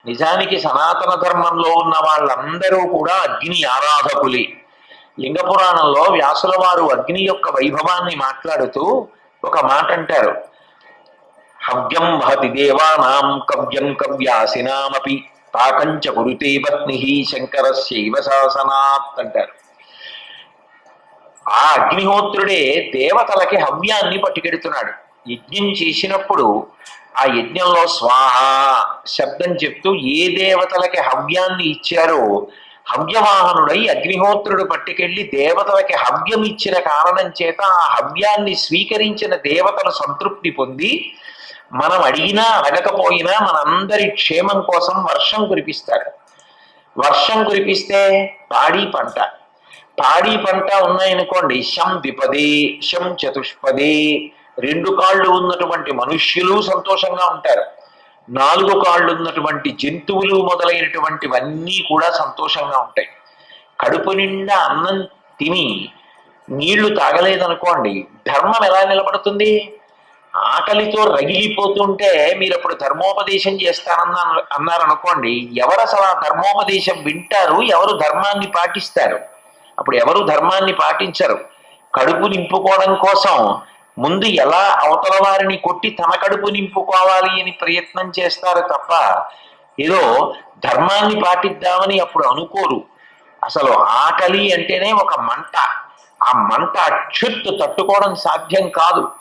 నిజానికి సనాతన ధర్మంలో ఉన్న వాళ్ళందరూ కూడా అగ్ని ఆరాధకులే. లింగ పురాణంలో వ్యాసుల వారు అగ్ని యొక్క వైభవాన్ని మాట్లాడుతూ ఒక మాట అంటారు. హవ్యం వహతి దేవానాం కవ్యం కవ్యాసినామపి తాకంచ కురుతే పత్ని శంకరస్యైవ శాసనాత్ అంటారు. ఆ అగ్నిహోత్రుడే దేవతలకి హవ్యాన్ని పట్టుకెడుతున్నాడు. యజ్ఞం చేసినప్పుడు ఆ యజ్ఞంలో స్వాహ శబ్దం చెప్తూ ఏ దేవతలకి హవ్యాన్ని ఇచ్చారో హవ్యవాహనుడై అగ్నిహోత్రుడు పట్టుకెళ్లి దేవతలకి హవ్యం ఇచ్చిన కారణం చేత ఆ హవ్యాన్ని స్వీకరించిన దేవతలు సంతృప్తి పొంది మనం అడిగినా అడగకపోయినా మనందరి క్షేమం కోసం వర్షం కురిపిస్తాడు. వర్షం కురిపిస్తే పాడి పంట ఉన్నాయనుకోండి, శం ద్విపదే శం చతుష్పదే, 2 కాళ్ళు ఉన్నటువంటి మనుష్యులు సంతోషంగా ఉంటారు, 4 కాళ్ళు ఉన్నటువంటి జంతువులు మొదలైనటువంటివన్నీ కూడా సంతోషంగా ఉంటాయి. కడుపు నిండా అన్నం తిని నీళ్లు తాగలేదనుకోండి, ధర్మం ఎలా నిలబడుతుంది? ఆకలితో రగిలిపోతుంటే మీరు అప్పుడు ధర్మోపదేశం అన్నారనుకోండి, ఎవరు అసలు ఆ ధర్మోపదేశం వింటారు? ఎవరు ధర్మాన్ని పాటిస్తారు? అప్పుడు ఎవరు ధర్మాన్ని పాటించరు. కడుపు నింపుకోవడం కోసం ముందు ఎలా అవతల వారిని కొట్టి తన కడుపు నింపుకోవాలి అని ప్రయత్నం చేస్తారు తప్ప ఏదో ధర్మాన్ని పాటిద్దామని అప్పుడు అనుకోరు. అసలు ఆకలి అంటేనే ఒక మంట. ఆ మంట అక్షుత్తు తట్టుకోవడం సాధ్యం కాదు.